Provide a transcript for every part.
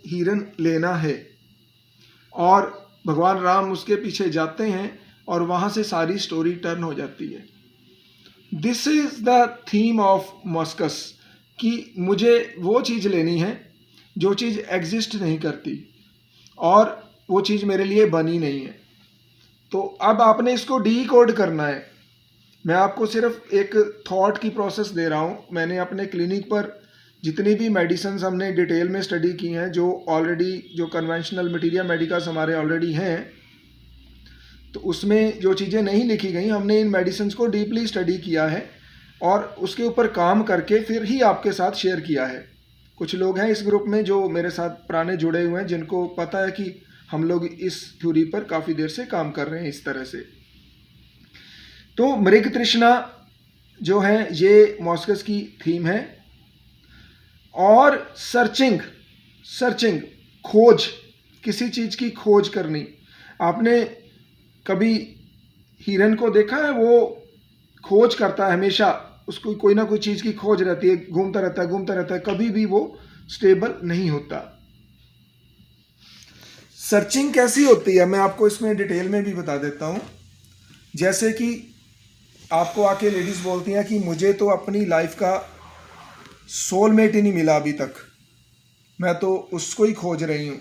हिरन लेना है, और भगवान राम उसके पीछे जाते हैं और वहाँ से सारी स्टोरी टर्न हो जाती है। This is the theme of मॉस्कस, कि मुझे वो चीज़ लेनी है जो चीज़ एग्जिस्ट नहीं करती और वो चीज़ मेरे लिए बनी नहीं है। तो अब आपने इसको डीकोड करना है। मैं आपको सिर्फ एक थॉट की प्रोसेस दे रहा हूँ। मैंने अपने क्लिनिक पर जितनी भी मेडिसिन हमने डिटेल में स्टडी की हैं, जो ऑलरेडी जो कन्वेंशनल मटीरिया मेडिकास हमारे ऑलरेडी हैं, तो उसमें जो चीज़ें नहीं लिखी गई, हमने इन मेडिसिन को डीपली स्टडी किया है और उसके ऊपर काम करके फिर ही आपके साथ शेयर किया है। कुछ लोग हैं इस ग्रुप में जो मेरे साथ पुराने जुड़े हुए हैं, जिनको पता है कि हम लोग इस थ्योरी पर काफ़ी देर से काम कर रहे हैं इस तरह से। तो मृग तृष्णा जो है ये मॉस्कस की थीम है। और सर्चिंग खोज, किसी चीज़ की खोज करनी। आपने कभी हिरन को देखा है? वो खोज करता है हमेशा, उसको कोई ना कोई चीज़ की खोज रहती है, घूमता रहता है, कभी भी वो स्टेबल नहीं होता। सर्चिंग कैसी होती है मैं आपको इसमें डिटेल में भी बता देता हूँ। जैसे कि आपको आके लेडीज़ बोलती हैं कि मुझे तो अपनी लाइफ का सोलमेट ही नहीं मिला अभी तक, मैं तो उसको ही खोज रही हूँ,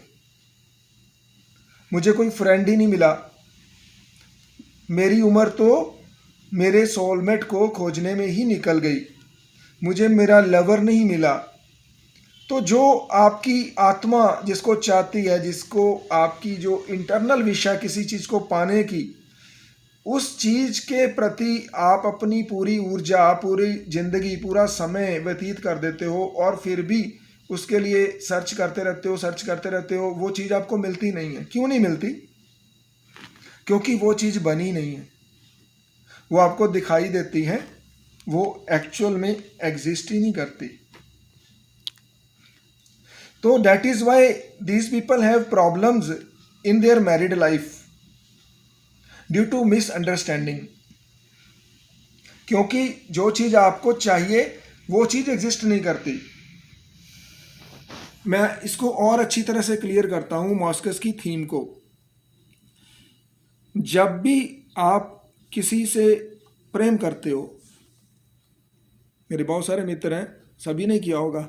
मुझे कोई फ्रेंड ही नहीं मिला, मेरी उम्र तो मेरे सोलमेट को खोजने में ही निकल गई, मुझे मेरा लवर नहीं मिला। तो जो आपकी आत्मा जिसको चाहती है, जिसको आपकी जो इंटरनल विश है किसी चीज़ को पाने की, उस चीज़ के प्रति आप अपनी पूरी ऊर्जा, पूरी ज़िंदगी, पूरा समय व्यतीत कर देते हो और फिर भी उसके लिए सर्च करते रहते हो, वो चीज़ आपको मिलती नहीं है। क्यों नहीं मिलती? क्योंकि वो चीज़ बनी नहीं है। वो आपको दिखाई देती है, वो एक्चुअल में एग्जिस्ट ही नहीं करती। तो that is why these people have problems in their married life due to misunderstanding. क्योंकि जो चीज़ आपको चाहिए वो चीज़ एग्जिस्ट नहीं करती। मैं इसको और अच्छी तरह से क्लियर करता हूँ मॉस्कस की थीम को। जब भी आप किसी से प्रेम करते हो, मेरे बहुत सारे मित्र हैं, सभी ने किया होगा,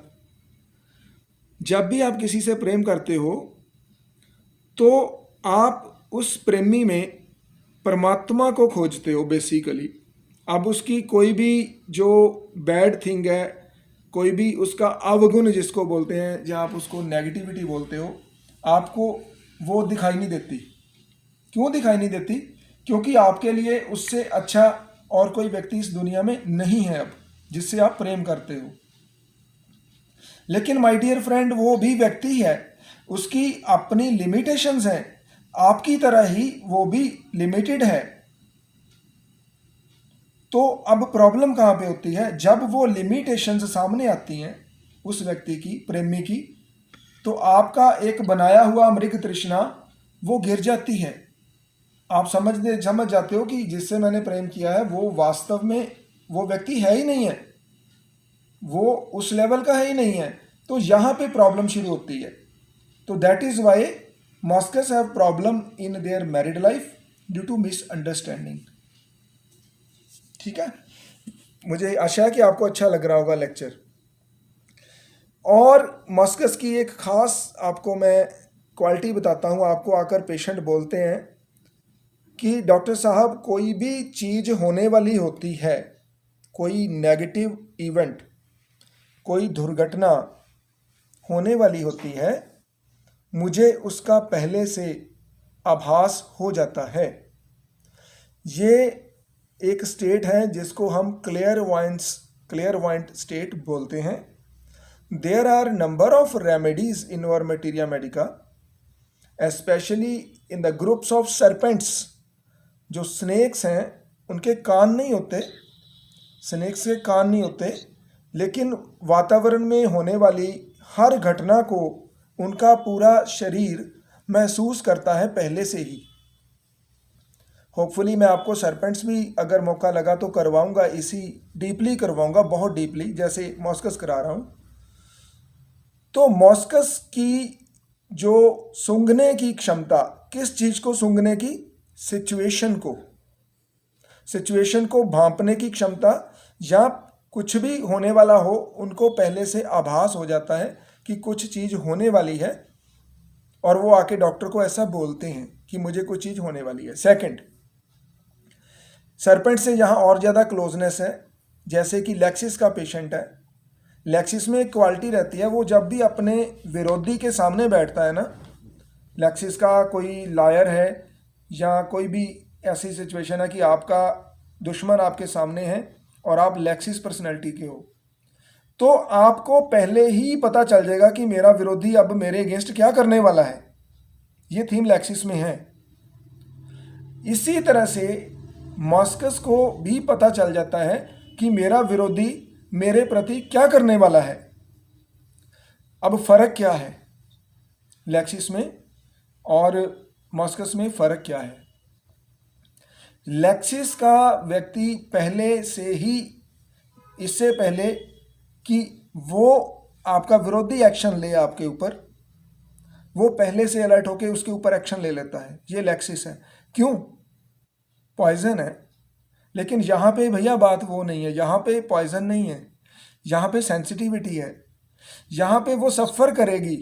जब भी आप किसी से प्रेम करते हो तो आप उस प्रेमी में परमात्मा को खोजते हो बेसिकली। अब उसकी कोई भी जो बैड थिंग है, कोई भी उसका अवगुण जिसको बोलते हैं, या आप उसको नेगेटिविटी बोलते हो, आपको वो दिखाई नहीं देती। क्यों दिखाई नहीं देती? क्योंकि आपके लिए उससे अच्छा और कोई व्यक्ति इस दुनिया में नहीं है अब जिससे आप प्रेम करते हो। लेकिन माय डियर फ्रेंड, वो भी व्यक्ति है, उसकी अपनी लिमिटेशंस हैं, आपकी तरह ही वो भी लिमिटेड है। तो अब प्रॉब्लम कहाँ पे होती है? जब वो लिमिटेशंस सामने आती हैं उस व्यक्ति की, प्रेमी की, तो आपका एक बनाया हुआ मृग तृष्णा वो गिर जाती है। आप समझ जाते हो कि जिससे मैंने प्रेम किया है वो वास्तव में वो व्यक्ति है ही नहीं है, वो उस लेवल का है ही नहीं है। तो यहाँ पे प्रॉब्लम शुरू होती है। तो that is why mosques have problem in their married life due to misunderstanding. ठीक है, मुझे आशा है कि आपको अच्छा लग रहा होगा लेक्चर। और मॉस्कस की एक खास आपको मैं क्वालिटी बताता हूँ। आपको आकर पेशेंट बोलते हैं कि डॉक्टर साहब कोई भी चीज़ होने वाली होती है, कोई नेगेटिव इवेंट, कोई दुर्घटना होने वाली होती है, मुझे उसका पहले से आभास हो जाता है। ये एक स्टेट है जिसको हम क्लियरवाइंट स्टेट बोलते हैं। There are number of remedies in our materia medica, especially in the groups of serpents. जो स्नेक्स हैं उनके कान नहीं होते, स्नेक्स के कान नहीं होते, लेकिन वातावरण में होने वाली हर घटना को उनका पूरा शरीर महसूस करता है पहले से ही। होपफुली मैं आपको सरपेंट्स भी अगर मौका लगा तो करवाऊंगा, इसी डीपली करवाऊंगा, बहुत डीपली, जैसे मॉस्कस करा रहा हूं। तो मॉस्कस की जो सूंघने की क्षमता, किस चीज को सूंघने की? सिचुएशन को भांपने की क्षमता, या कुछ भी होने वाला हो उनको पहले से आभास हो जाता है कि कुछ चीज होने वाली है, और वो आके डॉक्टर को ऐसा बोलते हैं कि मुझे कुछ चीज होने वाली है। सेकंड, सरपेंट से यहाँ और ज़्यादा क्लोजनेस है। जैसे कि लेक्सिस का पेशेंट है, लेक्सिस में एक क्वालिटी रहती है, वो जब भी अपने विरोधी के सामने बैठता है ना, लेक्सिस का कोई लायर है या कोई भी ऐसी सिचुएशन है कि आपका दुश्मन आपके सामने है और आप लेक्सिस पर्सनैलिटी के हो, तो आपको पहले ही पता चल जाएगा कि मेरा विरोधी अब मेरे अगेंस्ट क्या करने वाला है। ये थीम लेक्सिस में है। इसी तरह से मॉस्कस को भी पता चल जाता है कि मेरा विरोधी मेरे प्रति क्या करने वाला है। अब फर्क क्या है लेक्सिस में और मॉस्कस में? फर्क क्या है? लेक्सिस का व्यक्ति पहले से ही, इससे पहले कि वो आपका विरोधी एक्शन ले आपके ऊपर, वो पहले से अलर्ट होके उसके ऊपर एक्शन ले लेता है। ये लेक्सिस है। क्यों? पॉइजन है। लेकिन यहाँ पे भैया बात वो नहीं है, यहाँ पे पॉइजन नहीं है, यहाँ पे सेंसिटिविटी है। यहाँ पे वो सफ़र करेगी,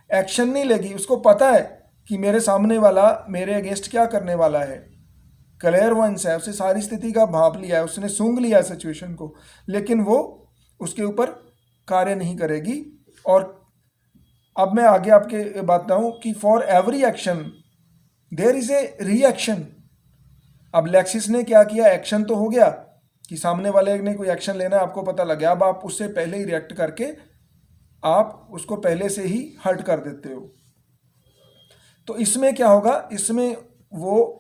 एक्शन नहीं लेगी। उसको पता है कि मेरे सामने वाला मेरे अगेंस्ट क्या करने वाला है। क्लेयरवॉयंस है, उसे सारी स्थिति का भांप लिया है, उसने सूंघ लिया है सिचुएशन को, लेकिन वो उसके ऊपर कार्य नहीं करेगी। और अब मैं आगे आपके बताऊं कि for every action there is a reaction. अब लेक्सिस ने क्या किया? एक्शन तो हो गया कि सामने वाले ने कोई एक्शन लेना है, आपको पता लग गया। अब आप उससे पहले ही रिएक्ट करके आप उसको पहले से ही हर्ट कर देते हो। तो इसमें क्या होगा? इसमें वो